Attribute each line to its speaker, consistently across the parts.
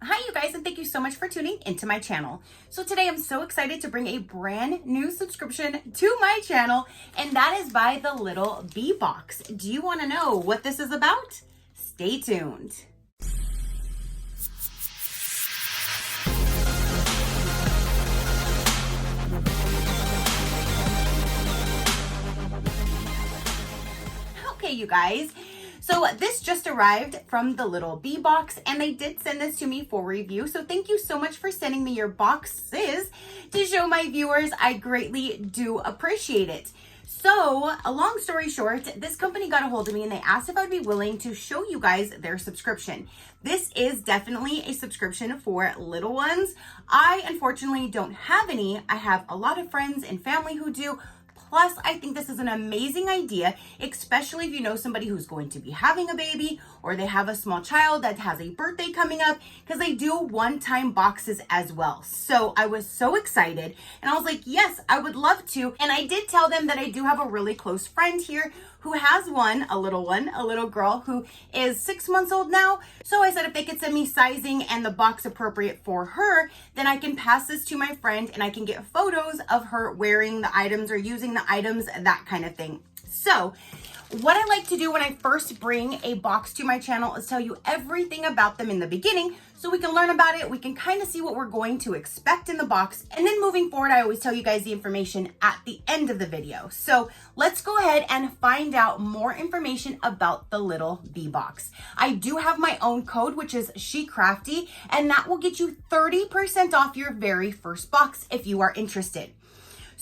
Speaker 1: Hi you guys, and thank you so much for tuning into my channel. So today I'm so excited to bring a brand new subscription to my channel, and that is by the Little Bee Box. Do you want to know what this is about? Stay tuned. Okay, you guys. So this just arrived from the Little Bee Box, and they did send this to me for review. So thank you so much for sending me your boxes to show my viewers. I greatly do appreciate it. So a long story short, this company got a hold of me and they asked if I'd be willing to show you guys their subscription. This is definitely a subscription for little ones. I unfortunately don't have any. I have a lot of friends and family who do. Plus, I think this is an amazing idea, especially if you know somebody who's going to be having a baby or they have a small child that has a birthday coming up, because they do one-time boxes as well. So I was so excited and I was like, yes, I would love to. And I did tell them that I do have a really close friend here who has a little girl who is 6 months old now. So I said if they could send me sizing and the box appropriate for her, then I can pass this to my friend and I can get photos of her wearing the items or using the items, that kind of thing. So what I like to do when I first bring a box to my channel is tell you everything about them in the beginning so we can learn about it. We can kind of see what we're going to expect in the box. And then moving forward, I always tell you guys the information at the end of the video. So let's go ahead and find out more information about the Little Bee Box. I do have my own code, which is SheCrafty, and that will get you 30% off your very first box if you are interested.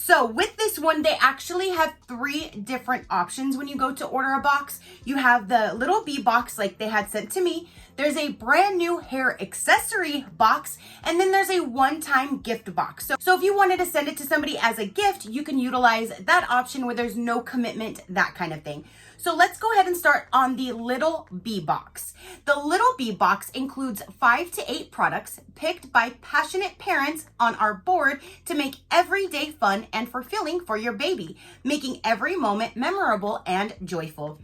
Speaker 1: So with this one, they actually have 3 different options when you go to order a box. You have the Little Bee Box like they had sent to me. There's a brand new hair accessory box, and then there's a one-time gift box. So if you wanted to send it to somebody as a gift, you can utilize that option where there's no commitment, that kind of thing. So let's go ahead and start on the Little Bee Box. The Little Bee Box includes 5 to 8 products picked by passionate parents on our board to make every day fun and fulfilling for your baby, making every moment memorable and joyful.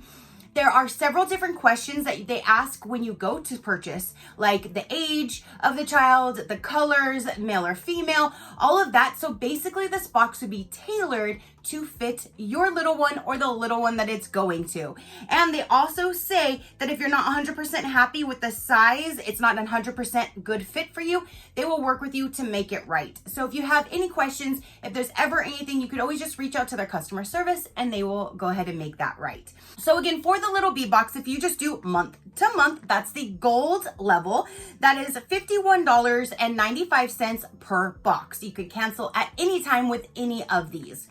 Speaker 1: There are several different questions that they ask when you go to purchase, like the age of the child, the colors, male or female, all of that. So basically this box would be tailored to fit your little one or the little one that it's going to. And they also say that if you're not 100% happy with the size, it's not 100% good fit for you, they will work with you to make it right. So if you have any questions, if there's ever anything, you could always just reach out to their customer service and they will go ahead and make that right. So again, for the Little Bee Box, if you just do month to month, that's the gold level. That is $51.95 per box. You could cancel at any time with any of these.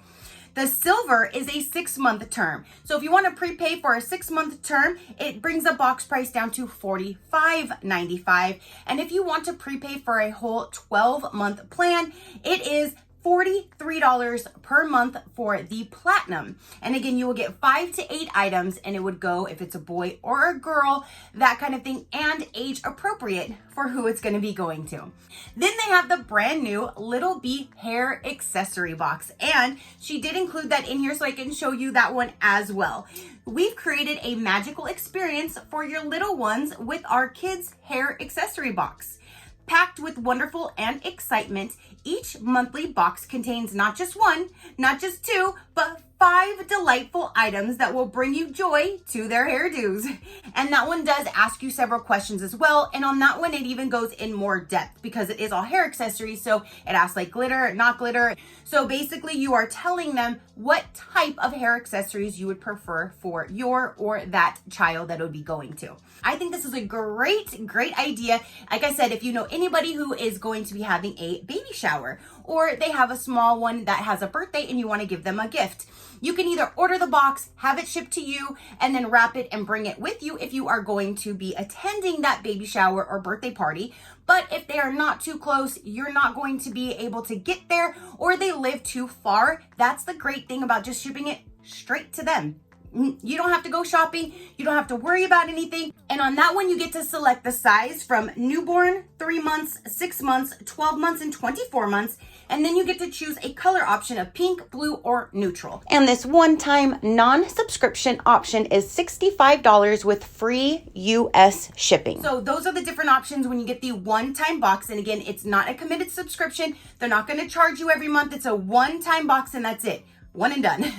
Speaker 1: The silver is a 6-month term. So if you want to prepay for a 6-month term, it brings the box price down to $45.95. And if you want to prepay for a whole 12-month plan, it is $43 per month for the platinum. And again, you will get 5 to 8 items, and it would go if it's a boy or a girl, that kind of thing, and age appropriate for who it's going to be going to. Then they have the brand new Little Bee hair accessory box, and she did include that in here so I can show you that one as well. We've created a magical experience for your little ones with our kids hair accessory box. Packed with wonderful and excitement, each monthly box contains not just 1, not just 2, but 5 delightful items that will bring you joy to their hairdos. And that one does ask you several questions as well. And on that one, it even goes in more depth because it is all hair accessories. So it asks like glitter, not glitter. So basically you are telling them what type of hair accessories you would prefer for your or that child that it would be going to. I think this is a great idea. Like I said, if you know anybody who is going to be having a baby shower, or they have a small one that has a birthday and you want to give them a gift, you can either order the box, have it shipped to you, and then wrap it and bring it with you if you are going to be attending that baby shower or birthday party. But if they are not too close, you're not going to be able to get there, or they live too far, that's the great thing about just shipping it straight to them. You don't have to go shopping. You don't have to worry about anything. And on that one, you get to select the size from newborn, 3 months, 6 months, 12 months, and 24 months. And then you get to choose a color option of pink, blue, or neutral. And this one-time non-subscription option is $65 with free US shipping. So those are the different options when you get the one-time box. And again, it's not a committed subscription. They're not going to charge you every month. It's a one-time box and that's it. One and done.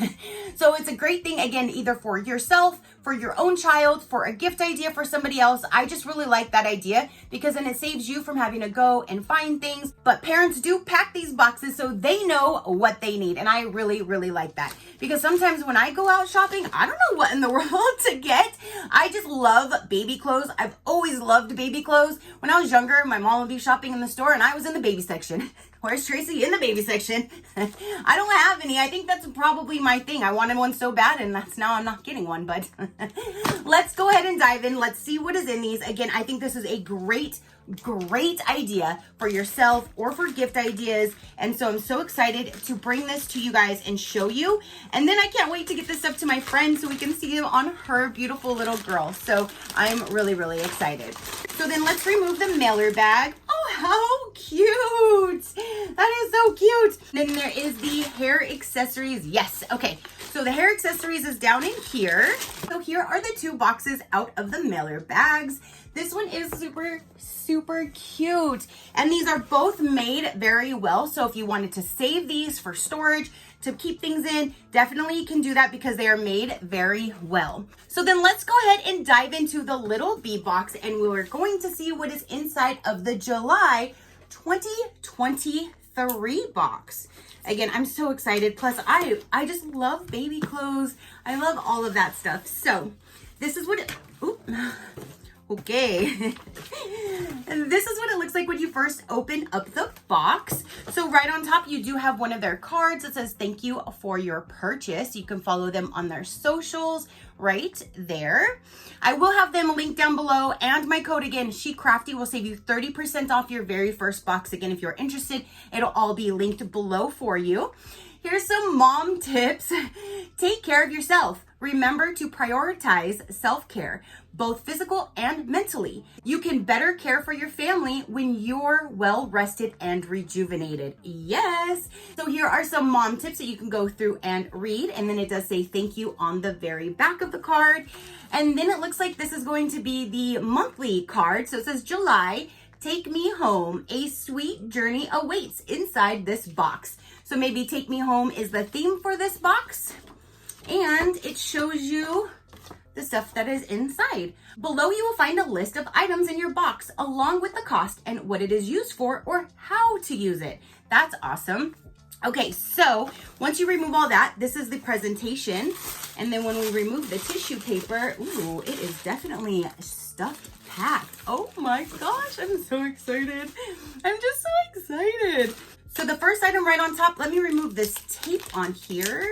Speaker 1: So it's a great thing, again, either for yourself, for your own child, for a gift idea for somebody else. I just really like that idea because then it saves you from having to go and find things. But parents do pack these boxes so they know what they need. And I really, really like that because sometimes when I go out shopping, I don't know what in the world to get. I just love baby clothes. I've always loved baby clothes. When I was younger, my mom would be shopping in the store and I was in the baby section. Where's Tracy? In the baby section. I don't have any. I think that's probably my thing. I wanted one so bad and now I'm not getting one, but let's go ahead and dive in. Let's see what is in these. Again, I think this is a great idea for yourself or for gift ideas. And so I'm so excited to bring this to you guys and show you. And then I can't wait to get this up to my friend so we can see it on her beautiful little girl. So I'm really, really excited. So then let's remove the mailer bag. Oh, how cute. That is so cute. Then there is the hair accessories. Yes. Okay. So the hair accessories is down in here. So here are the 2 boxes out of the mailer bags. This one is super cute. And these are both made very well. So if you wanted to save these for storage, to keep things in, definitely you can do that because they are made very well. So then let's go ahead and dive into the little bee box and we're going to see what is inside of the July 2023 box. Again, I'm so excited. Plus, I just love baby clothes. I love all of that stuff. So this is what it, okay. And this is what it looks like when you first open up the box. So right on top, you do have one of their cards that says thank you for your purchase. You can follow them on their socials right there. I will have them linked down below, and my code again, SheCrafty, will save you 30% off your very first box. Again, if you're interested, it'll all be linked below for you. Here's some mom tips. Take care of yourself. Remember to prioritize self-care, both physical and mentally. You can better care for your family when you're well rested and rejuvenated. Yes. So here are some mom tips that you can go through and read. And then it does say thank you on the very back of the card. And then it looks like this is going to be the monthly card. So it says July, take me home. A sweet journey awaits inside this box. So maybe take me home is the theme for this box. And it shows you the stuff that is inside. Below you will find a list of items in your box along with the cost and what it is used for or how to use it. That's awesome. Okay, so once you remove all that, this is the presentation. And then when we remove the tissue paper, ooh, it is definitely stuffed packed. Oh my gosh, I'm so excited. I'm just so excited. So the first item right on top, let me remove this tape on here.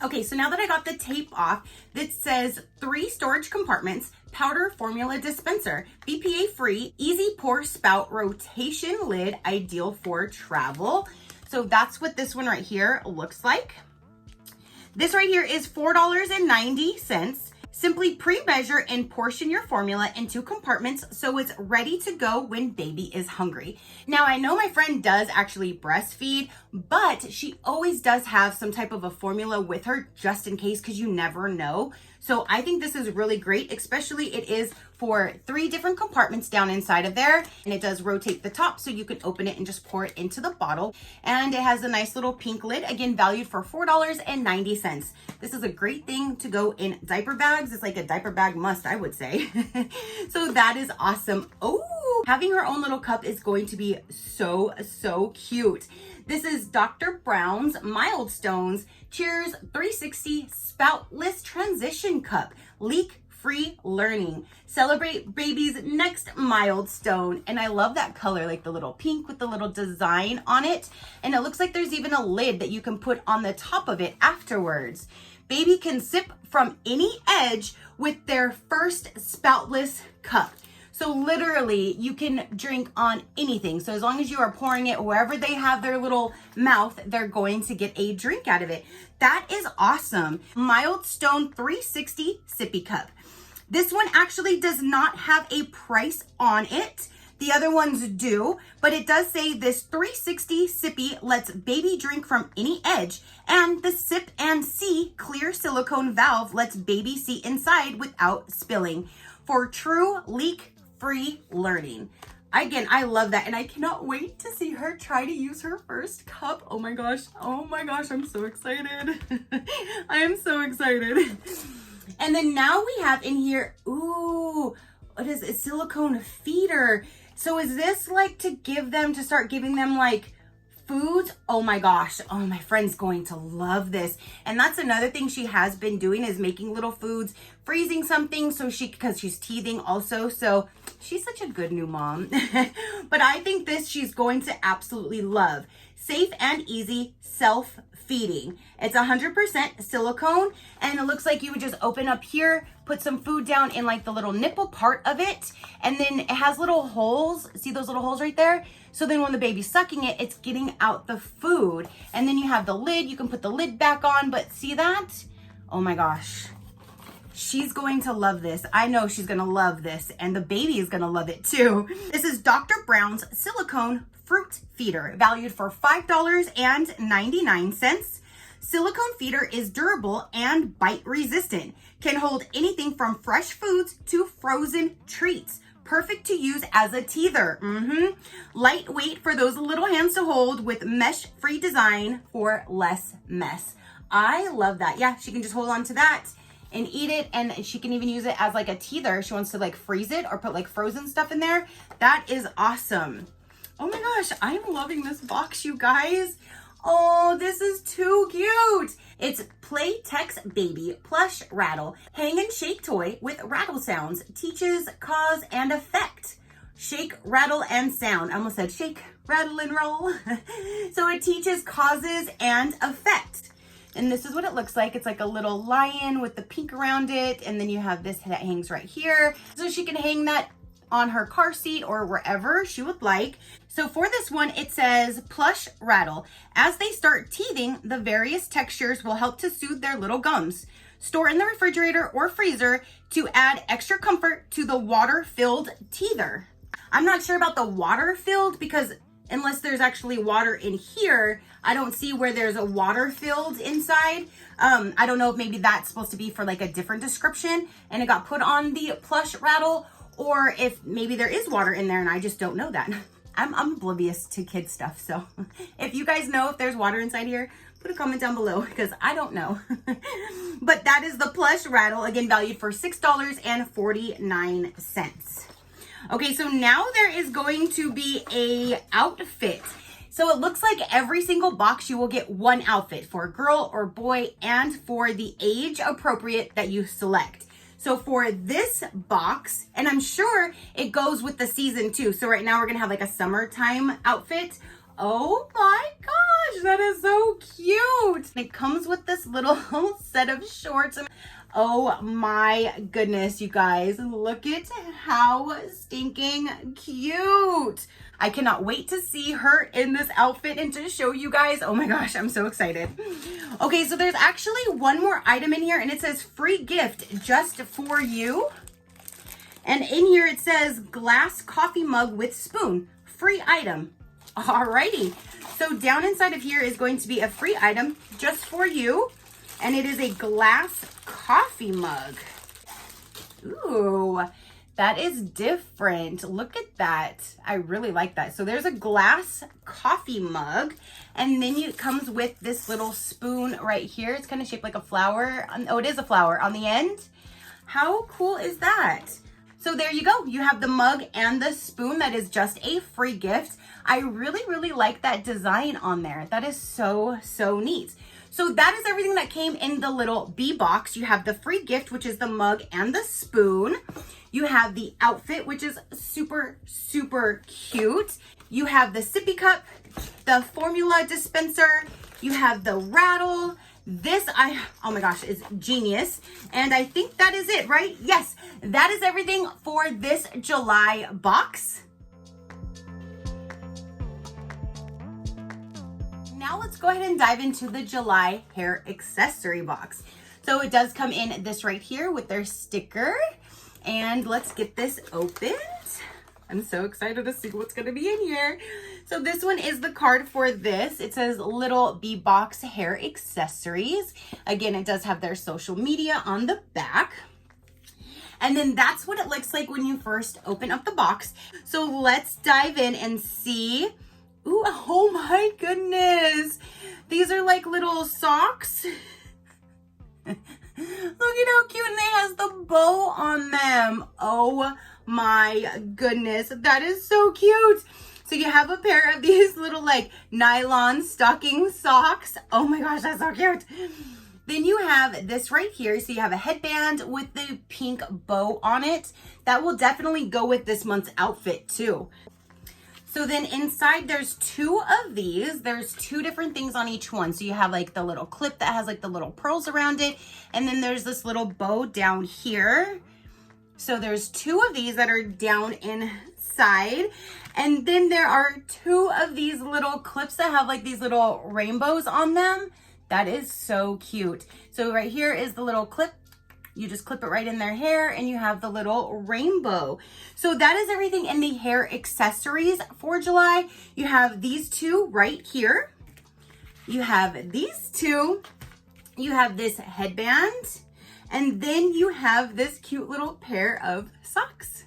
Speaker 1: Okay, so now that I got the tape off, this says 3 storage compartments, powder formula dispenser, BPA free, easy pour spout rotation lid, ideal for travel. So that's what this one right here looks like. This right here is $4.90. Simply pre-measure and portion your formula into compartments so it's ready to go when baby is hungry. Now, I know my friend does actually breastfeed, but she always does have some type of a formula with her just in case, because you never know. So I think this is really great, especially it is for 3 different compartments down inside of there. And it does rotate the top so you can open it and just pour it into the bottle. And it has a nice little pink lid, again, valued for $4.90. This is a great thing to go in diaper bags. It's like a diaper bag must, I would say. So that is awesome. Oh, having her own little cup is going to be so cute. This is Dr. Brown's Milestones Cheers 360 Spoutless Transition Cup. Leak-free learning. Celebrate baby's next milestone. And I love that color, like the little pink with the little design on it. And it looks like there's even a lid that you can put on the top of it afterwards. Baby can sip from any edge with their first spoutless cup. So literally you can drink on anything. So as long as you are pouring it wherever they have their little mouth, they're going to get a drink out of it. That is awesome. Mild Stone 360 sippy cup. This one actually does not have a price on it. The other ones do, but it does say this 360 sippy lets baby drink from any edge, and the Sip and See clear silicone valve lets baby see inside without spilling for true leak-free learning. Again, I love that, and I cannot wait to see her try to use her first cup. Oh my gosh, I'm so excited. I am so excited. And then now we have in here, ooh, what is it? Silicone feeder. So is this like to give them, to start giving them like foods? Oh my gosh. Oh, my friend's going to love this. And that's another thing she has been doing, is making little foods, freezing something so because she's teething also. So she's such a good new mom. But I think this she's going to absolutely love. Safe and easy self-feeding. It's 100% silicone, and it looks like you would just open up here, put some food down in like the little nipple part of it, and then it has little holes. See those little holes right there? So then when the baby's sucking it, it's getting out the food. And then you have the lid. You can put the lid back on, but see that? Oh my gosh. She's going to love this. I know she's going to love this, and the baby is going to love it too. This is Dr. Brown's silicone fruit feeder, valued for $5.99. Silicone feeder is durable and bite resistant. Can hold anything from fresh foods to frozen treats. Perfect to use as a teether. Lightweight for those little hands to hold, with mesh-free design for less mess. I love that. Yeah, she can just hold on to that and eat it, and she can even use it as like a teether. She wants to like freeze it or put like frozen stuff in there. That is awesome. Oh my gosh, I'm loving this box, you guys. Oh, this is too cute. It's Playtex Baby Plush Rattle. Hang and shake toy with rattle sounds. Teaches cause and effect. Shake, rattle, and sound. I almost said shake, rattle, and roll. So it teaches causes and effect. And this is what it looks like. It's like a little lion with the pink around it. And then you have this that hangs right here. So she can hang that on her car seat or wherever she would like. So for this one, it says plush rattle. As they start teething, the various textures will help to soothe their little gums. Store in the refrigerator or freezer to add extra comfort to the water-filled teether. I'm not sure about the water-filled, because unless there's actually water in here, I don't see where there's a water-filled inside. I don't know if maybe that's supposed to be for like a different description and it got put on the plush rattle, or if maybe there is water in there and I just don't know that. I'm oblivious to kid stuff. So if you guys know if there's water inside here, put a comment down below, because I don't know. But that is the plush rattle, again, valued for $6.49. Okay, so now there is going to be a outfit. So it looks like every single box you will get one outfit for girl or boy, and for the age appropriate that you select. So for this box, and I'm sure it goes with the season too. So right now we're gonna have like a summertime outfit. Oh my gosh, that is so cute. It comes with this little set of shorts. Oh my goodness, you guys, look at how stinking cute. I cannot wait to see her in this outfit and to show you guys. Oh my gosh, I'm so excited. Okay, so there's actually one more item in here, and it says free gift just for you. And in here it says glass coffee mug with spoon, free item. Alrighty, so down inside of here is going to be a free item just for you, and it is a glass coffee mug. Ooh, that is different. Look at that. I really like that. So there's a glass coffee mug, and then it comes with this little spoon right here. It's kind of shaped like a flower. Oh, it is a flower on the end. How cool is that? So there you go. You have the mug and the spoon. That is just a free gift. I really, really like that design on there. That is so, so neat. So that is everything that came in the little bee box. You have the free gift, which is the mug and the spoon. You have the outfit, which is super, super cute. You have the sippy cup, the formula dispenser. You have the rattle, This, oh my gosh, is genius. And I think that is it, right? Yes, that is everything for this July box. Now let's go ahead and dive into the July hair accessory box. So it does come in this right here with their sticker. And let's get this opened. I'm so excited to see what's going to be in here. So this one is the card for this. It says Little Bee Box Hair Accessories. Again, it does have their social media on the back. And then that's what it looks like when you first open up the box. So let's dive in and see. Ooh, oh my goodness. These are like little socks. Look at how cute, and they has the bow on them. Oh my goodness, that is so cute. So you have a pair of these little like nylon stocking socks. Oh my gosh, that's so cute. Then you have this right here. So you have a headband with the pink bow on it. That will definitely go with this month's outfit too. So then inside there's two of these. There's two different things on each one. So you have like the little clip that has like the little pearls around it. And then there's this little bow down here. So there's two of these that are down inside. And then there are two of these little clips that have like these little rainbows on them. That is so cute. So right here is the little clip. You just clip it right in their hair and you have the little rainbow. So that is everything in the hair accessories for July. You have these two right here. You have these two. You have this headband. And then you have this cute little pair of socks.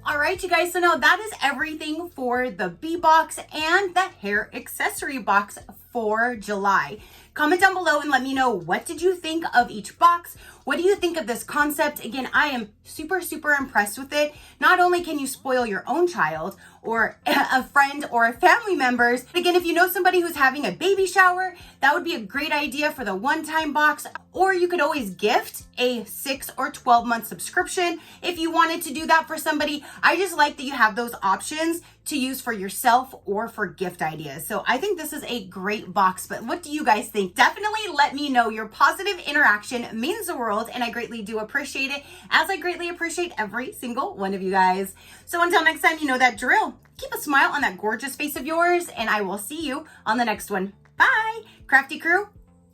Speaker 1: All right, you guys, so now that is everything for the bee box and the hair accessory box for July. Comment down below and let me know, what did you think of each box? What do you think of this concept? Again, I am super, super impressed with it. Not only can you spoil your own child or a friend or a family members, again, if you know somebody who's having a baby shower, that would be a great idea for the one-time box. Or you could always gift a 6 or 12 month subscription if you wanted to do that for somebody. I just like that you have those options to use for yourself or for gift ideas. So I think this is a great box, but what do you guys think? Definitely let me know. Your positive interaction means the world, and I greatly do appreciate it, as I greatly appreciate every single one of you guys. So until next time, you know that drill. Keep a smile on that gorgeous face of yours, and I will see you on the next one. Bye. Crafty crew,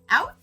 Speaker 1: out.